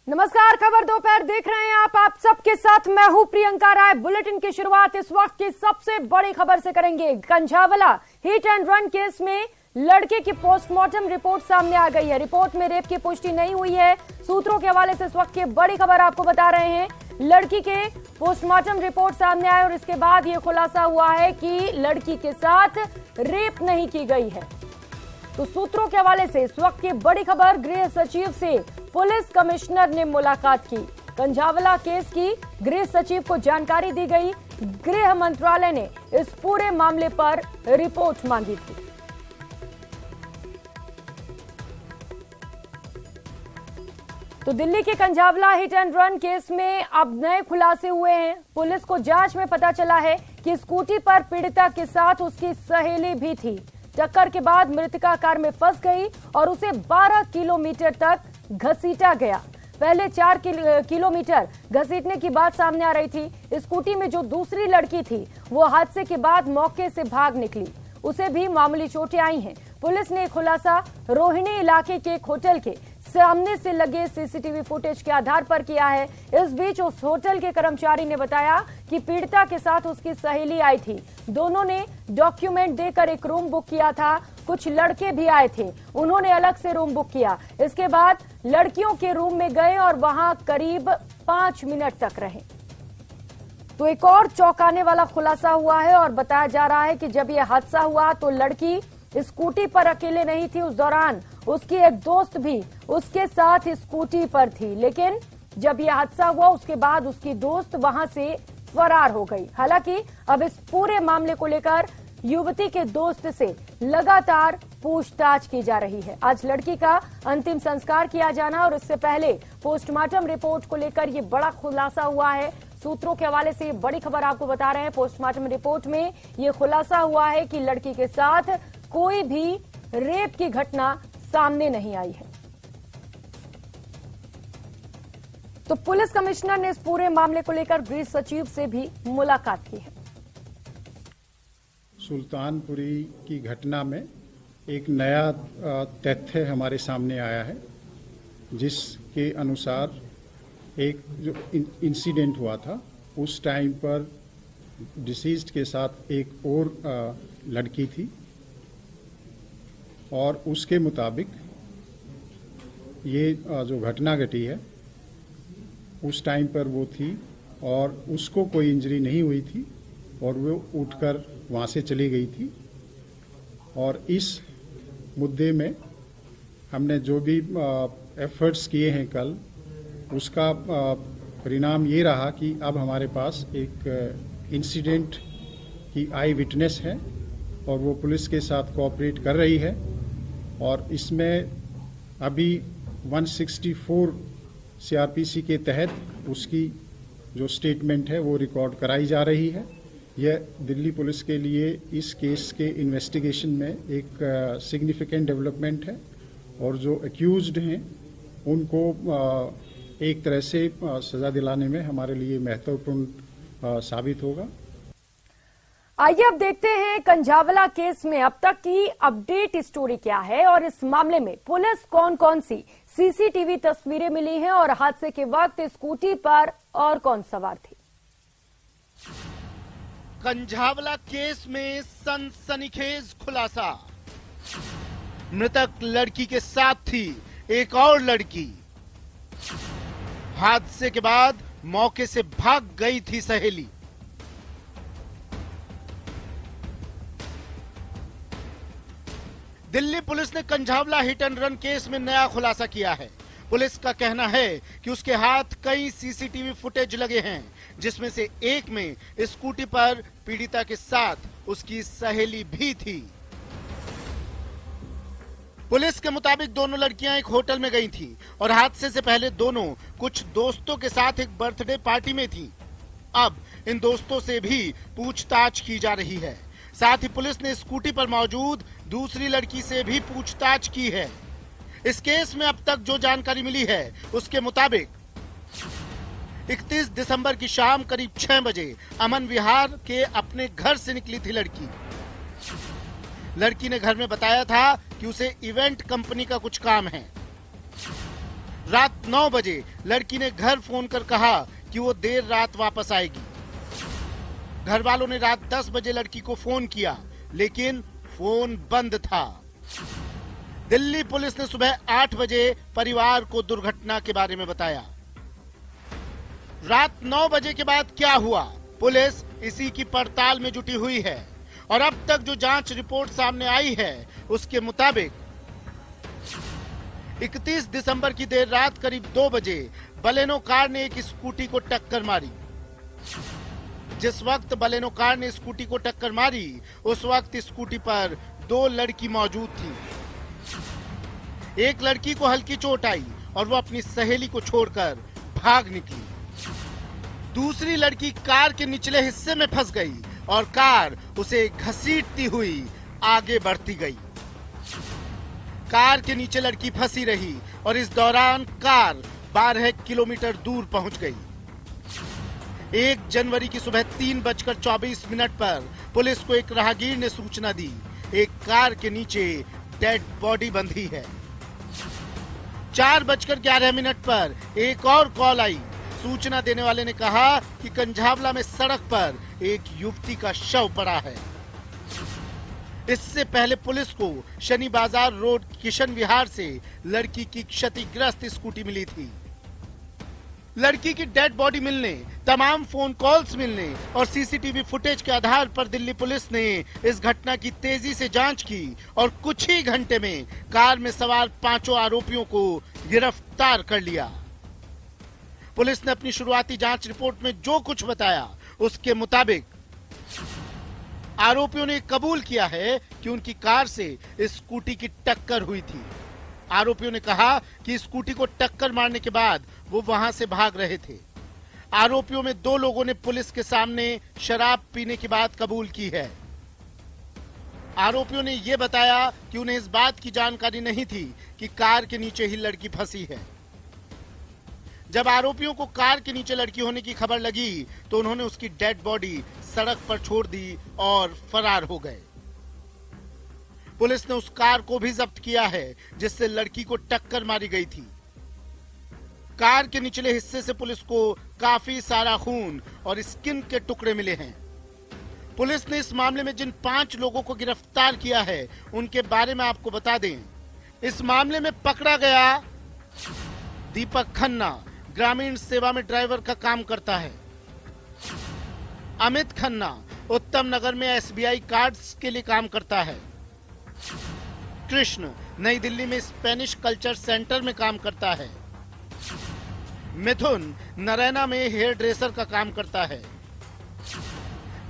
नमस्कार, खबर दोपहर देख रहे हैं आप सबके साथ मैं हूं प्रियंका राय। बुलेटिन की शुरुआत इस वक्त की सबसे बड़ी खबर से करेंगे। Kanjhawala hit and run case में लड़के की पोस्टमार्टम रिपोर्ट सामने आ गई है। रिपोर्ट में रेप की पुष्टि नहीं हुई है। सूत्रों के हवाले से इस वक्त की बड़ी खबर आपको बता रहे हैं। लड़की के पोस्टमार्टम रिपोर्ट सामने आए और इसके बाद यह खुलासा हुआ है कि लड़की के साथ रेप नहीं की गई है। तो सूत्रों के हवाले से इस वक्त की बड़ी खबर, गृह सचिव से पुलिस कमिश्नर ने मुलाकात की। कंझावला केस की गृह सचिव को जानकारी दी गई। गृह मंत्रालय ने इस पूरे मामले पर रिपोर्ट मांगी थी। तो दिल्ली के Kanjhawala hit and run case में अब नए खुलासे हुए हैं। पुलिस को जांच में पता चला है कि स्कूटी पर पीड़िता के साथ उसकी सहेली भी थी। टक्कर के बाद मृतका कार में फंस गई और उसे 12 किलोमीटर तक घसीटा गया। पहले 4 किलोमीटर घसीटने की बात सामने आ रही थी। स्कूटी में जो दूसरी लड़की थी वो हादसे के बाद मौके से भाग निकली। उसे भी मामूली चोटें आई हैं। पुलिस ने खुलासा रोहिणी इलाके के एक होटल के सामने से लगे सीसीटीवी फुटेज के आधार पर किया है। इस बीच उस होटल के कर्मचारी ने बताया कि पीड़िता के साथ उसकी सहेली आई थी। दोनों ने डॉक्यूमेंट देकर एक रूम बुक किया था। कुछ लड़के भी आए थे, उन्होंने अलग से रूम बुक किया। इसके बाद लड़कियों के रूम में गए और वहां करीब 5 मिनट तक रहे। तो एक और चौंकाने वाला खुलासा हुआ है और बताया जा रहा है कि जब यह हादसा हुआ तो लड़की स्कूटी पर अकेले नहीं थी। उस दौरान उसकी एक दोस्त भी उसके साथ स्कूटी पर थी, लेकिन जब यह हादसा हुआ उसके बाद उसकी दोस्त वहां से फरार हो गई। हालांकि अब इस पूरे मामले को लेकर युवती के दोस्त से लगातार पूछताछ की जा रही है। आज लड़की का अंतिम संस्कार किया जाना और इससे पहले पोस्टमार्टम रिपोर्ट को लेकर यह बड़ा खुलासा हुआ है। सूत्रों के हवाले से बड़ी खबर आपको बता रहे हैं। पोस्टमार्टम रिपोर्ट में यह खुलासा हुआ है कि लड़की के साथ कोई भी रेप की घटना सामने नहीं आई है। तो पुलिस कमिश्नर ने इस पूरे मामले को लेकर गृह सचिव से भी मुलाकात की है। सुल्तानपुरी की घटना में एक नया तथ्य हमारे सामने आया है, जिसके अनुसार एक जो इंसिडेंट हुआ था उस टाइम पर डिसीज्ड के साथ एक और लड़की थी और उसके मुताबिक ये जो घटना घटी है उस टाइम पर वो थी और उसको कोई इंजरी नहीं हुई थी और वो उठकर वहाँ से चली गई थी। और इस मुद्दे में हमने जो भी एफर्ट्स किए हैं कल, उसका परिणाम ये रहा कि अब हमारे पास एक इंसिडेंट की आई विटनेस है और वो पुलिस के साथ कोऑपरेट कर रही है। और इसमें अभी 164 सीआरपीसी के तहत उसकी जो स्टेटमेंट है वो रिकॉर्ड कराई जा रही है। यह दिल्ली पुलिस के लिए इस केस के इन्वेस्टिगेशन में एक सिग्निफिकेंट डेवलपमेंट है और जो अक्यूज्ड हैं उनको एक तरह से सजा दिलाने में हमारे लिए महत्वपूर्ण साबित होगा। आइए अब देखते हैं कंझावला केस में अब तक की अपडेट स्टोरी क्या है और इस मामले में पुलिस कौन कौन सी सीसीटीवी तस्वीरें मिली हैं और हादसे के वक्त स्कूटी पर और कौन सवार थी। कंझावला केस में सनसनीखेज खुलासा। मृतक लड़की के साथ थी एक और लड़की। हादसे के बाद मौके से भाग गई थी सहेली। दिल्ली पुलिस ने Kanjhawala hit and run case में नया खुलासा किया है। पुलिस का कहना है कि उसके हाथ कई सीसीटीवी फुटेज लगे हैं, जिसमें से एक में स्कूटी पर पीड़िता के साथ उसकी सहेली भी थी। पुलिस के मुताबिक दोनों लड़कियां एक होटल में गई थी और हादसे से पहले दोनों कुछ दोस्तों के साथ एक बर्थडे पार्टी में थी। अब इन दोस्तों से भी पूछताछ की जा रही है। साथ ही पुलिस ने स्कूटी पर मौजूद दूसरी लड़की से भी पूछताछ की है। इस केस में अब तक जो जानकारी मिली है उसके मुताबिक 31 दिसंबर की शाम करीब 6 बजे अमन विहार के अपने घर से निकली थी लड़की। लड़की ने घर में बताया था कि उसे इवेंट कंपनी का कुछ काम है। रात 9 बजे लड़की ने घर फोन कर कहा कि वो देर रात वापस आएगी। घर वालों ने रात 10 बजे लड़की को फोन किया, लेकिन फोन बंद था। दिल्ली पुलिस ने सुबह 8 बजे परिवार को दुर्घटना के बारे में बताया। रात 9 बजे के बाद क्या हुआ, पुलिस इसी की पड़ताल में जुटी हुई है और अब तक जो जांच रिपोर्ट सामने आई है उसके मुताबिक 31 दिसंबर की देर रात करीब 2 बजे बलेनो कार ने एक स्कूटी को टक्कर मारी। जिस वक्त बलेनो कार ने स्कूटी को टक्कर मारी उस वक्त स्कूटी पर 2 लड़की मौजूद थी। एक लड़की को हल्की चोट आई और वो अपनी सहेली को छोड़कर भाग निकली। दूसरी लड़की कार के निचले हिस्से में फंस गई और कार उसे घसीटती हुई आगे बढ़ती गई। कार के नीचे लड़की फंसी रही और इस दौरान कार 12 किलोमीटर दूर पहुंच गई। 1 जनवरी की सुबह 3:24 पर पुलिस को एक राहगीर ने सूचना दी, एक कार के नीचे डेड बॉडी बंधी है। 4:11 पर एक और कॉल आई। सूचना देने वाले ने कहा कि कंझावला में सड़क पर एक युवती का शव पड़ा है। इससे पहले पुलिस को शनि बाजार रोड किशन विहार से लड़की की क्षतिग्रस्त स्कूटी मिली थी। लड़की की डेड बॉडी मिलने, तमाम फोन कॉल्स मिलने और सीसीटीवी फुटेज के आधार पर दिल्ली पुलिस ने इस घटना की तेजी से जांच की और कुछ ही घंटे में कार में सवार 5 आरोपियों को गिरफ्तार कर लिया। पुलिस ने अपनी शुरुआती जांच रिपोर्ट में जो कुछ बताया उसके मुताबिक आरोपियों ने कबूल किया है कि उनकी कार से स्कूटी की टक्कर हुई थी। आरोपियों ने कहा कि स्कूटी को टक्कर मारने के बाद वो वहां से भाग रहे थे। आरोपियों में 2 लोगों ने पुलिस के सामने शराब पीने की बात कबूल की है। आरोपियों ने यह बताया कि उन्हें इस बात की जानकारी नहीं थी कि कार के नीचे ही लड़की फंसी है। जब आरोपियों को कार के नीचे लड़की होने की खबर लगी तो उन्होंने उसकी डेड बॉडी सड़क पर छोड़ दी और फरार हो गए। पुलिस ने उस कार को भी जब्त किया है जिससे लड़की को टक्कर मारी गई थी। कार के निचले हिस्से से पुलिस को काफी सारा खून और स्किन के टुकड़े मिले हैं। पुलिस ने इस मामले में जिन 5 लोगों को गिरफ्तार किया है उनके बारे में आपको बता दें। इस मामले में पकड़ा गया दीपक खन्ना, ग्रामीण सेवा में ड्राइवर का काम करता है। अमित खन्ना उत्तम नगर में SBI कार्ड्स के लिए काम करता है। कृष्ण नई दिल्ली में स्पेनिश कल्चर सेंटर में काम करता है। मिथुन नरैना में हेयर ड्रेसर का काम करता है।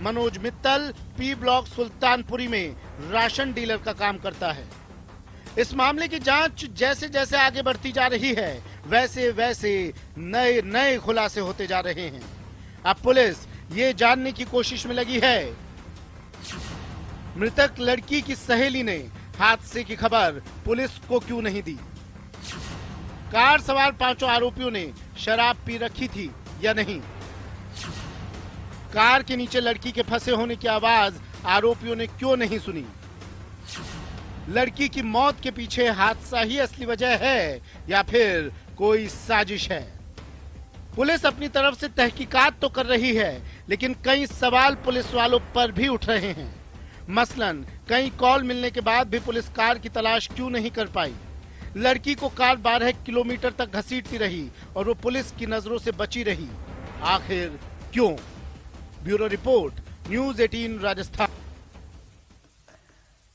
मनोज मित्तल P ब्लॉक सुल्तानपुरी में राशन डीलर का काम करता है। इस मामले की जांच जैसे जैसे आगे बढ़ती जा रही है वैसे वैसे नए खुलासे होते जा रहे हैं। अब पुलिस ये जानने की कोशिश में लगी है मृतक लड़की की सहेली ने हादसे की खबर पुलिस को क्यों नहीं दी। कार सवार 5 आरोपियों ने शराब पी रखी थी या नहीं। कार के नीचे लड़की के फंसे होने की आवाज आरोपियों ने क्यों नहीं सुनी। लड़की की मौत के पीछे हादसा ही असली वजह है या फिर कोई साजिश है। पुलिस अपनी तरफ से तहकीकात तो कर रही है लेकिन कई सवाल पुलिस वालों पर भी उठ रहे हैं। मसलन कई कॉल मिलने के बाद भी पुलिस कार की तलाश क्यों नहीं कर पाई। लड़की को कार 12 किलोमीटर तक घसीटती रही और वो पुलिस की नजरों से बची रही, आखिर क्यों। Bureau report, news 18 Rajasthan.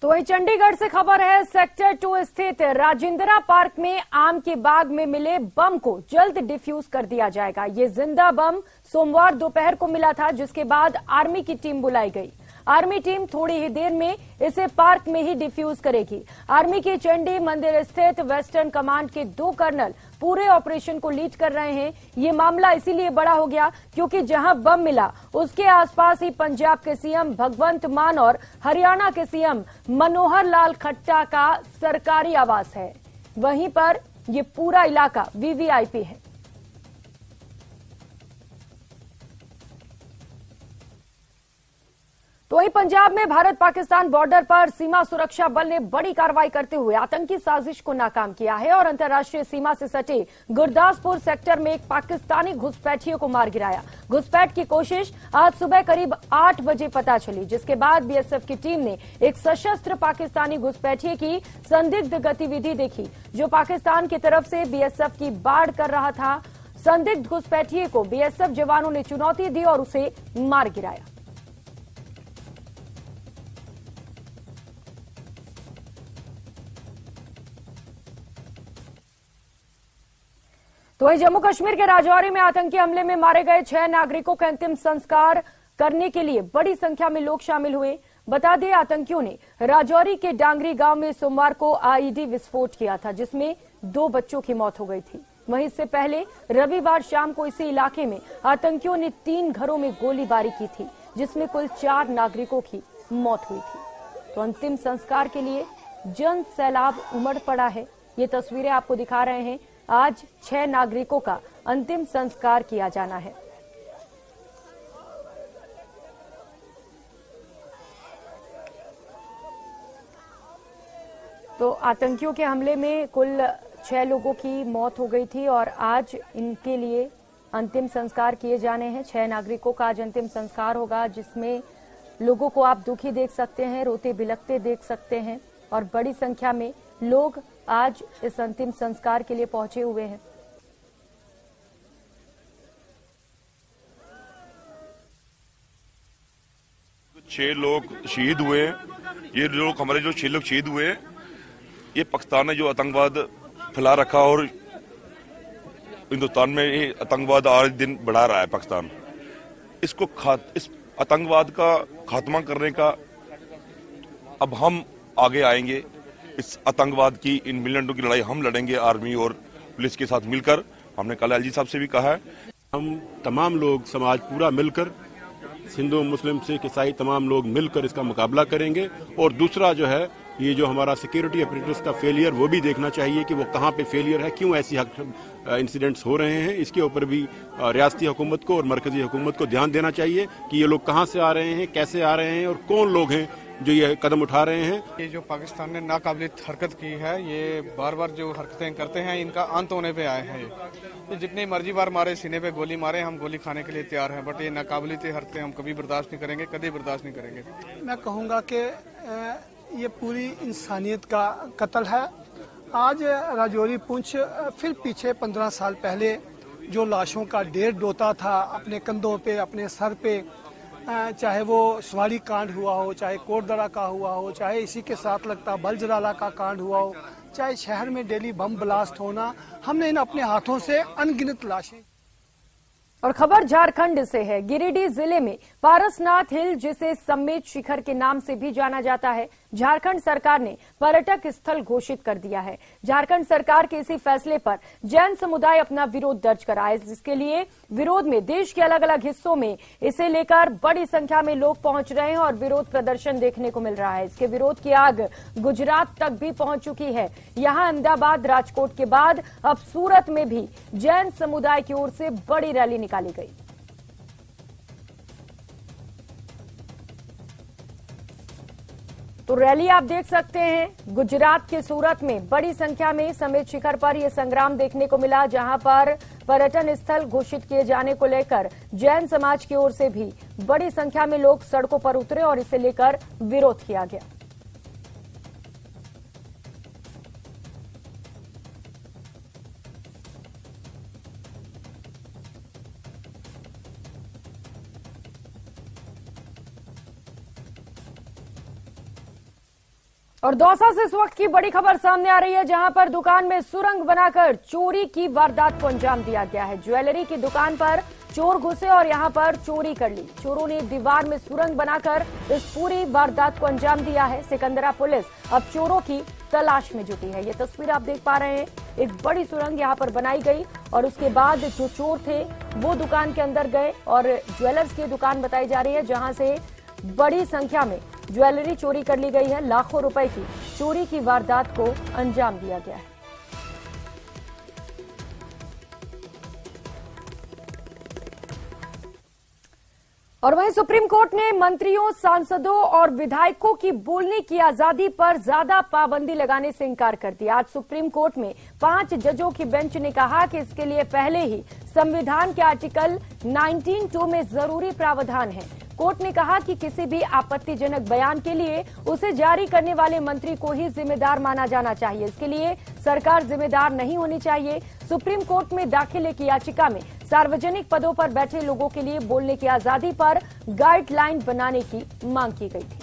तो वही चंडीगढ़ से खबर है, सेक्टर 2 स्थित राजेंद्रा पार्क में आम के बाग में मिले बम को जल्द डिफ्यूज कर दिया जाएगा। ये जिंदा बम सोमवार दोपहर को मिला था, जिसके बाद आर्मी की टीम बुलाई गई। आर्मी टीम थोड़ी ही देर में इसे पार्क में ही डिफ्यूज करेगी। आर्मी की चंडी मंदिर स्थित वेस्टर्न कमांड के 2 कर्नल पूरे ऑपरेशन को लीड कर रहे हैं। ये मामला इसीलिए बड़ा हो गया क्योंकि जहां बम मिला उसके आसपास ही पंजाब के सीएम भगवंत मान और हरियाणा के सीएम मनोहर लाल खट्टर का सरकारी आवास है। वहीं पर ये पूरा इलाका वीवीआईपी है। तो वहीं पंजाब में भारत पाकिस्तान बॉर्डर पर सीमा सुरक्षा बल ने बड़ी कार्रवाई करते हुए आतंकी साजिश को नाकाम किया है और अंतर्राष्ट्रीय सीमा से सटे गुरदासपुर सेक्टर में एक पाकिस्तानी घुसपैठियों को मार गिराया। घुसपैठ की कोशिश आज सुबह करीब 8 बजे पता चली, जिसके बाद बीएसएफ की टीम ने एक सशस्त्र पाकिस्तानी घुसपैठिए की संदिग्ध गतिविधि देखी, जो पाकिस्तान की तरफ से बीएसएफ की बाढ़ कर रहा था। संदिग्ध घुसपैठिए को बीएसएफ जवानों ने चुनौती दी और उसे मार गिराया। तो वहीं जम्मू कश्मीर के राजौरी में आतंकी हमले में मारे गए 6 नागरिकों का अंतिम संस्कार करने के लिए बड़ी संख्या में लोग शामिल हुए। बता दें, आतंकियों ने राजौरी के डांगरी गांव में सोमवार को आईईडी विस्फोट किया था, जिसमें 2 बच्चों की मौत हो गई थी। वहीं इससे पहले रविवार शाम को इसी इलाके में आतंकियों ने 3 घरों में गोलीबारी की थी, जिसमें कुल 4 नागरिकों की मौत हुई थी। तो अंतिम संस्कार के लिए जन सैलाब उमड़ पड़ा है। ये तस्वीरें आपको दिखा रहे हैं। आज 6 नागरिकों का अंतिम संस्कार किया जाना है। तो आतंकियों के हमले में कुल 6 लोगों की मौत हो गई थी और आज इनके लिए अंतिम संस्कार किए जाने हैं। 6 नागरिकों का आज अंतिम संस्कार होगा, जिसमें लोगों को आप दुखी देख सकते हैं, रोते बिलखते देख सकते हैं और बड़ी संख्या में लोग आज इस अंतिम संस्कार के लिए पहुंचे हुए हैं। छह लोग शहीद हुए। ये लोग हमारे जो 6 लोग शहीद हुए, ये पाकिस्तान ने जो आतंकवाद फैला रखा और हिंदुस्तान में ये आतंकवाद आज दिन बढ़ा रहा है पाकिस्तान। इस आतंकवाद का खात्मा करने का अब हम आगे आएंगे। इस आतंकवाद की, इन मिलिटेंटों की लड़ाई हम लड़ेंगे आर्मी और पुलिस के साथ मिलकर। हमने कल एलजी साहब से भी कहा है, हम तमाम लोग समाज पूरा मिलकर, हिंदू मुस्लिम सिख ईसाई तमाम लोग मिलकर इसका मुकाबला करेंगे। और दूसरा जो है, ये जो हमारा सिक्योरिटी अपरेटस का फेलियर, वो भी देखना चाहिए कि वो कहाँ पे फेलियर है, क्यों ऐसी इंसिडेंट्स हो रहे हैं। इसके ऊपर भी रियासती हुकूमत को और मरकजी हुकूमत को ध्यान देना चाहिए कि ये लोग कहाँ से आ रहे हैं, कैसे आ रहे हैं और कौन लोग हैं जो ये कदम उठा रहे हैं। ये जो पाकिस्तान ने नाकाबिल हरकत की है, ये बार बार जो हरकतें करते हैं, इनका अंत होने पे आए हैं। ये जितनी मर्जी बार मारे, सीने पे गोली मारे, हम गोली खाने के लिए तैयार हैं, बट ये नाकाबिल हरकतें हम कभी बर्दाश्त नहीं करेंगे, कभी बर्दाश्त नहीं करेंगे। मैं कहूँगा कि ये पूरी इंसानियत का कत्ल है। आज राजौरी पुंछ, फिर पीछे 15 साल पहले जो लाशों का ढेर डोता था अपने कंधों पे, अपने सर पे, चाहे वो सवारी कांड हुआ हो, चाहे कोटदरा का हुआ हो, चाहे इसी के साथ लगता बलजराला का कांड हुआ हो, चाहे शहर में डेली बम ब्लास्ट होना, हमने इन अपने हाथों से अनगिनत लाशें। और खबर झारखंड से है। गिरिडीह जिले में पारसनाथ हिल, जिसे सम्मेत शिखर के नाम से भी जाना जाता है, झारखंड सरकार ने पर्यटक स्थल घोषित कर दिया है। झारखंड सरकार के इसी फैसले पर जैन समुदाय अपना विरोध दर्ज कराए, जिसके लिए विरोध में देश के अलग अलग हिस्सों में इसे लेकर बड़ी संख्या में लोग पहुंच रहे हैं और विरोध प्रदर्शन देखने को मिल रहा है। इसके विरोध की आग गुजरात तक भी पहुंच चुकी है। यहां अहमदाबाद, राजकोट के बाद अब सूरत में भी जैन समुदाय की ओर से बड़ी रैली निकाली गई। तो रैली आप देख सकते हैं। गुजरात के सूरत में बड़ी संख्या में सम्मेत शिखर पर यह संग्राम देखने को मिला, जहां पर पर्यटन स्थल घोषित किए जाने को लेकर जैन समाज की ओर से भी बड़ी संख्या में लोग सड़कों पर उतरे और इसे लेकर विरोध किया गया। और दौसा से इस वक्त की बड़ी खबर सामने आ रही है, जहां पर दुकान में सुरंग बनाकर चोरी की वारदात को अंजाम दिया गया है। ज्वेलरी की दुकान पर चोर घुसे और यहां पर चोरी कर ली। चोरों ने दीवार में सुरंग बनाकर इस पूरी वारदात को अंजाम दिया है। सिकंदरा पुलिस अब चोरों की तलाश में जुटी है। ये तस्वीर आप देख पा रहे हैं, एक बड़ी सुरंग यहां पर बनाई गई और उसके बाद जो चोर थे वो दुकान के अंदर गए और ज्वेलर्स की दुकान बताई जा रही है, जहां से बड़ी संख्या में ज्वेलरी चोरी कर ली गई है। लाखों रुपए की चोरी की वारदात को अंजाम दिया गया है। और वहीं सुप्रीम कोर्ट ने मंत्रियों, सांसदों और विधायकों की बोलने की आजादी पर ज्यादा पाबंदी लगाने से इंकार कर दिया। आज सुप्रीम कोर्ट में 5 जजों की बेंच ने कहा कि इसके लिए पहले ही संविधान के आर्टिकल 19(2) में जरूरी प्रावधान है। कोर्ट ने कहा कि किसी भी आपत्तिजनक बयान के लिए उसे जारी करने वाले मंत्री को ही जिम्मेदार माना जाना चाहिए। इसके लिए सरकार जिम्मेदार नहीं होनी चाहिए। सुप्रीम कोर्ट में दाखिल एक याचिका में सार्वजनिक पदों पर बैठे लोगों के लिए बोलने की आजादी पर गाइडलाइन बनाने की मांग की गई थी।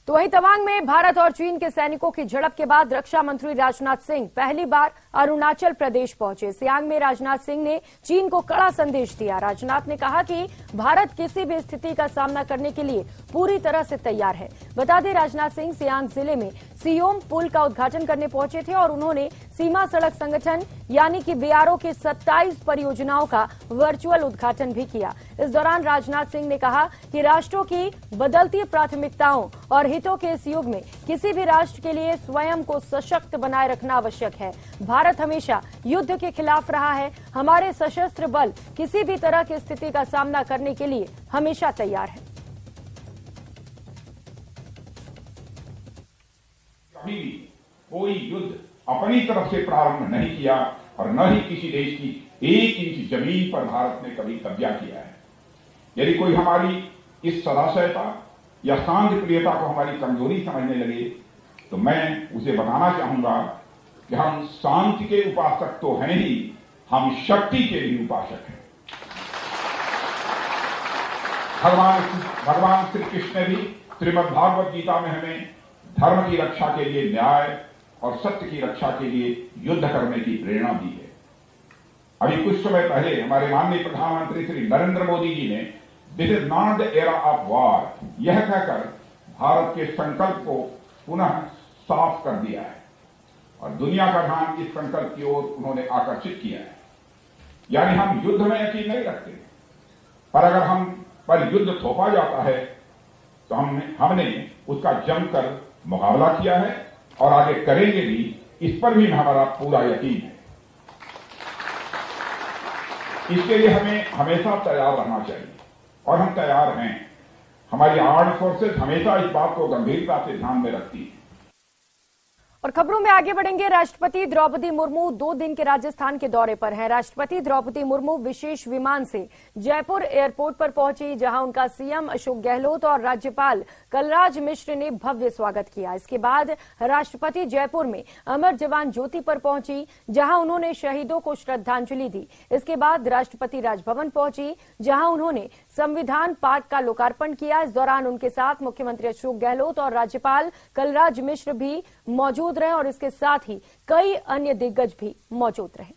तो वहीं तवांग में भारत और चीन के सैनिकों की झड़प के बाद रक्षा मंत्री राजनाथ सिंह पहली बार अरुणाचल प्रदेश पहुंचे। सियांग में राजनाथ सिंह ने चीन को कड़ा संदेश दिया। राजनाथ ने कहा कि भारत किसी भी स्थिति का सामना करने के लिए पूरी तरह से तैयार है। बता दें, राजनाथ सिंह सियांग जिले में सियोम पुल का उद्घाटन करने पहुंचे थे और उन्होंने सीमा सड़क संगठन यानी कि बीआरओ की 27 परियोजनाओं का वर्चुअल उद्घाटन भी किया। इस दौरान राजनाथ सिंह ने कहा कि राष्ट्रों की बदलती प्राथमिकताओं और हितों के इस युग में किसी भी राष्ट्र के लिए स्वयं को सशक्त बनाए रखना आवश्यक है। भारत हमेशा युद्ध के खिलाफ रहा है। हमारे सशस्त्र बल किसी भी तरह की स्थिति का सामना करने के लिए हमेशा तैयार है। कभी भी कोई युद्ध अपनी तरफ से प्रारंभ नहीं किया और न ही किसी देश की 1 इंच जमीन पर भारत ने कभी कब्जा किया है। यदि कोई हमारी इस सदाशयता या शांति प्रियता को हमारी कमजोरी समझने लगे तो मैं उसे बताना चाहूंगा कि हम शांति के उपासक तो हैं ही, हम शक्ति के भी उपासक हैं। भगवान श्री कृष्ण ने भी श्रीमद् भागवत गीता में हमें धर्म की रक्षा के लिए न्याय और सत्य की रक्षा के लिए युद्ध करने की प्रेरणा दी है। अभी कुछ समय पहले हमारे माननीय प्रधानमंत्री श्री नरेंद्र मोदी जी ने this is not the era of war यह कहकर भारत के संकल्प को पुनः साफ कर दिया है और दुनिया का ध्यान इस संकल्प की ओर उन्होंने आकर्षित किया है। यानी हम युद्ध में यकीन नहीं रखते, पर अगर हम पर युद्ध थोपा जाता है तो हमने उसका जमकर मुकाबला किया है और आगे करेंगे भी, इस पर भी हमारा पूरा यकीन है। इसके लिए हमें हमेशा तैयार रहना चाहिए और हम तैयार हैं। हमारी आर्म्ड फोर्सेस हमेशा इस बात को गंभीरता से ध्यान में रखती है। और खबरों में आगे बढ़ेंगे। राष्ट्रपति द्रौपदी मुर्मू 2 दिन के राजस्थान के दौरे पर हैं। राष्ट्रपति द्रौपदी मुर्मू विशेष विमान से जयपुर एयरपोर्ट पर पहुंची, जहां उनका सीएम अशोक गहलोत और राज्यपाल कलराज मिश्र ने भव्य स्वागत किया। इसके बाद राष्ट्रपति जयपुर में अमर जवान ज्योति पर पहुंची, जहां उन्होंने शहीदों को श्रद्धांजलि दी। इसके बाद राष्ट्रपति राजभवन पहुंची, जहां उन्होंने संविधान पार्क का लोकार्पण किया। इस दौरान उनके साथ मुख्यमंत्री अशोक गहलोत और राज्यपाल कलराज मिश्र भी मौजूद रहे और इसके साथ ही कई अन्य दिग्गज भी मौजूद रहे।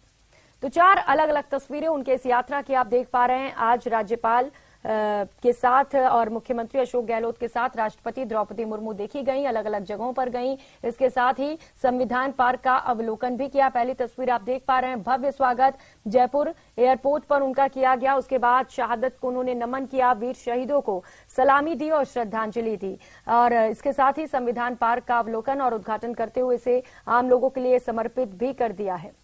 तो 4 अलग अलग तस्वीरें उनके इस यात्रा की आप देख पा रहे हैं। आज राज्यपाल के साथ और मुख्यमंत्री अशोक गहलोत के साथ राष्ट्रपति द्रौपदी मुर्मू देखी गई, अलग अलग जगहों पर गई। इसके साथ ही संविधान पार्क का अवलोकन भी किया। पहली तस्वीर आप देख पा रहे हैं, भव्य स्वागत जयपुर एयरपोर्ट पर उनका किया गया। उसके बाद शहादत को उन्होंने नमन किया, वीर शहीदों को सलामी दी और श्रद्धांजलि दी। और इसके साथ ही संविधान पार्क का अवलोकन और उद्घाटन करते हुए इसे आम लोगों के लिए समर्पित भी कर दिया है।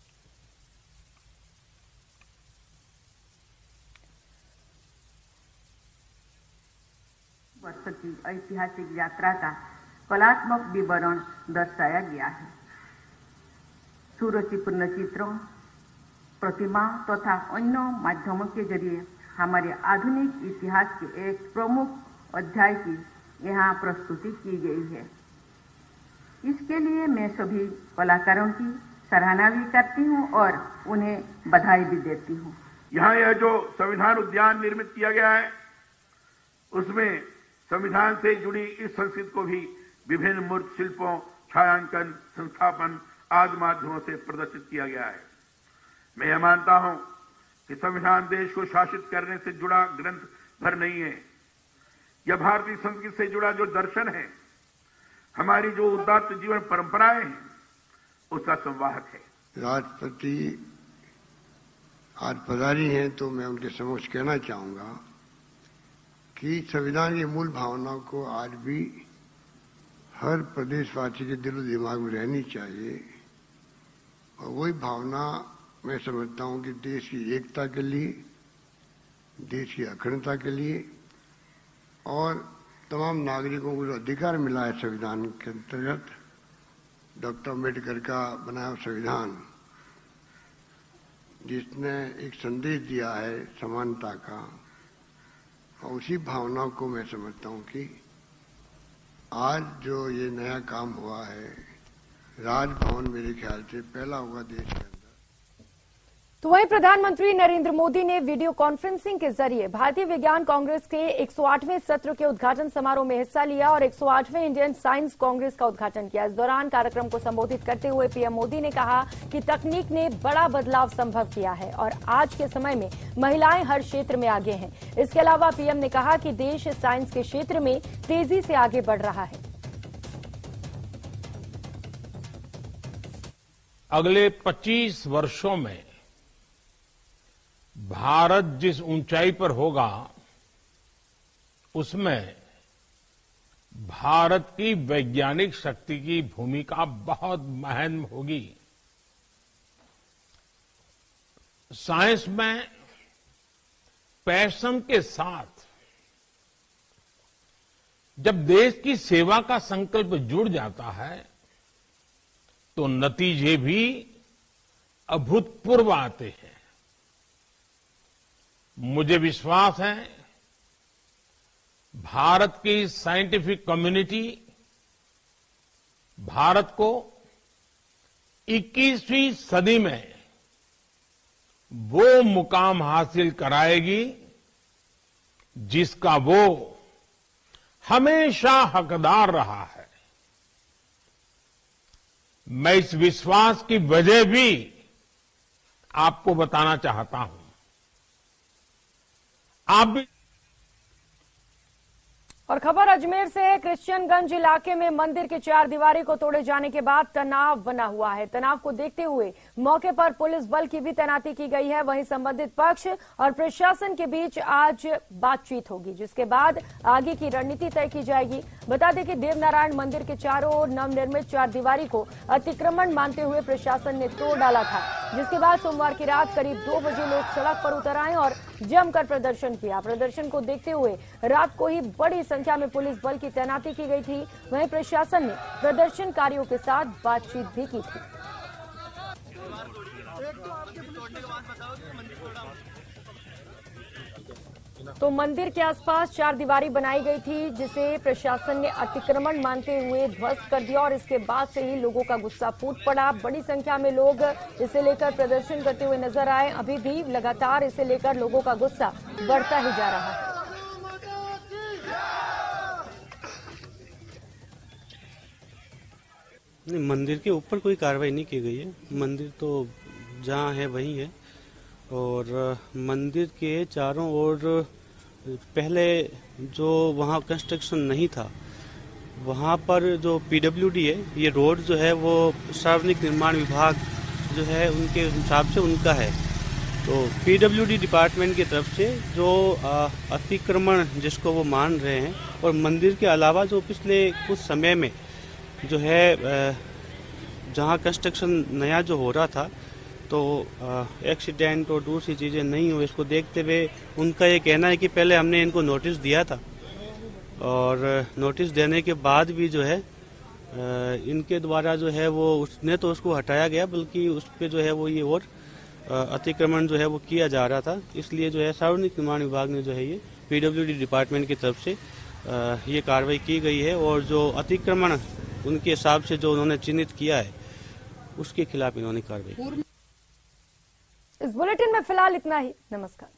वर्ष की ऐतिहासिक यात्रा का कलात्मक विवरण दर्शाया गया है। सुरुचिपूर्ण चित्रों, प्रतिमा तथा अन्य माध्यमों के जरिए हमारे आधुनिक इतिहास के एक प्रमुख अध्याय की यहाँ प्रस्तुति की गई है। इसके लिए मैं सभी कलाकारों की सराहना भी करती हूँ और उन्हें बधाई भी देती हूँ। यहाँ यह जो संविधान उद्यान निर्मित किया गया है, उसमें संविधान से जुड़ी इस संस्कृति को भी विभिन्न मूर्त शिल्पों, छायांकन, संस्थापन आदि माध्यमों से प्रदर्शित किया गया है। मैं यह मानता हूं कि संविधान देश को शासित करने से जुड़ा ग्रंथ भर नहीं है। यह भारतीय संस्कृति से जुड़ा जो दर्शन है, हमारी जो उदात्त जीवन परंपराएं हैं, उसका संवाहक है। राष्ट्रपति आज पधारी हैं तो मैं उनके समक्ष कहना चाहूंगा कि संविधान की मूल भावनाओं को आज भी हर प्रदेशवासी के दिलो दिमाग में रहनी चाहिए और वही भावना मैं समझता हूं कि देश की एकता के लिए, देश की अखंडता के लिए और तमाम नागरिकों को जो अधिकार मिला है संविधान के अंतर्गत, डॉक्टर अम्बेडकर का बनाया संविधान जिसने एक संदेश दिया है समानता का, और उसी भावना को मैं समझता हूं कि आज जो ये नया काम हुआ है, राजभवन मेरे ख्याल से पहला होगा देश के अंदर। तो वहीं प्रधानमंत्री नरेंद्र मोदी ने वीडियो कॉन्फ्रेंसिंग के जरिए भारतीय विज्ञान कांग्रेस के 108वें सत्र के उद्घाटन समारोह में हिस्सा लिया और 108वें इंडियन साइंस कांग्रेस का उद्घाटन किया। इस दौरान कार्यक्रम को संबोधित करते हुए पीएम मोदी ने कहा कि तकनीक ने बड़ा बदलाव संभव किया है और आज के समय में महिलाएं हर क्षेत्र में आगे हैं। इसके अलावा पीएम ने कहा कि देश साइंस के क्षेत्र में तेजी से आगे बढ़ रहा है। अगले 25 वर्षों में भारत जिस ऊंचाई पर होगा उसमें भारत की वैज्ञानिक शक्ति की भूमिका बहुत अहम होगी। साइंस में पैशन के साथ जब देश की सेवा का संकल्प जुड़ जाता है तो नतीजे भी अभूतपूर्व आते हैं। मुझे विश्वास है भारत की साइंटिफिक कम्युनिटी भारत को 21वीं सदी में वो मुकाम हासिल कराएगी जिसका वो हमेशा हकदार रहा है। मैं इस विश्वास की वजह भी आपको बताना चाहता हूं। आप भी। और खबर अजमेर से है। क्रिश्चियनगंज इलाके में मंदिर के 4 दीवारी को तोड़े जाने के बाद तनाव बना हुआ है। तनाव को देखते हुए मौके पर पुलिस बल की भी तैनाती की गई है। वहीं संबंधित पक्ष और प्रशासन के बीच आज बातचीत होगी, जिसके बाद आगे की रणनीति तय की जाएगी। बता दें कि देवनारायण मंदिर के चारों ओर नवनिर्मित 4 दीवारी को अतिक्रमण मानते हुए प्रशासन ने तोड़ डाला था, जिसके बाद सोमवार की रात करीब 2 बजे लोग सड़क पर उतर आए और जमकर प्रदर्शन किया। प्रदर्शन को देखते हुए रात को ही बड़ी संख्या में पुलिस बल की तैनाती की गई थी। वहीं प्रशासन ने प्रदर्शनकारियों के साथ बातचीत भी की थी। तो मंदिर के आसपास 4 दीवारी बनाई गई थी, जिसे प्रशासन ने अतिक्रमण मानते हुए ध्वस्त कर दिया और इसके बाद से ही लोगों का गुस्सा फूट पड़ा। बड़ी संख्या में लोग इसे लेकर प्रदर्शन करते हुए नजर आए। अभी भी लगातार इसे लेकर लोगों का गुस्सा बढ़ता ही जा रहा है। नहीं, मंदिर के ऊपर कोई कार्रवाई नहीं की गई है। मंदिर तो जहाँ है वहीं है और मंदिर के चारों ओर पहले जो वहाँ कंस्ट्रक्शन नहीं था, वहाँ पर जो पीडब्ल्यूडी है, ये रोड जो है वो सार्वजनिक निर्माण विभाग जो है उनके हिसाब से उनका है। तो पीडब्ल्यूडी डिपार्टमेंट की तरफ से जो अतिक्रमण जिसको वो मान रहे हैं, और मंदिर के अलावा जो पिछले कुछ समय में जो है जहाँ कंस्ट्रक्शन नया जो हो रहा था तो एक्सीडेंट और दूसरी चीज़ें नहीं हुई, इसको देखते हुए उनका ये कहना है कि पहले हमने इनको नोटिस दिया था और नोटिस देने के बाद भी जो है इनके द्वारा जो है वो उसने तो उसको हटाया गया, बल्कि उस पर जो है वो ये और अतिक्रमण जो है वो किया जा रहा था। इसलिए जो है सार्वजनिक निर्माण विभाग ने जो है ये पीडब्ल्यूडी डिपार्टमेंट की तरफ से ये कार्रवाई की गई है और जो अतिक्रमण उनके हिसाब से जो उन्होंने चिन्हित किया है उसके खिलाफ इन्होंने कार्रवाई की। इस बुलेटिन में फिलहाल इतना ही। नमस्कार।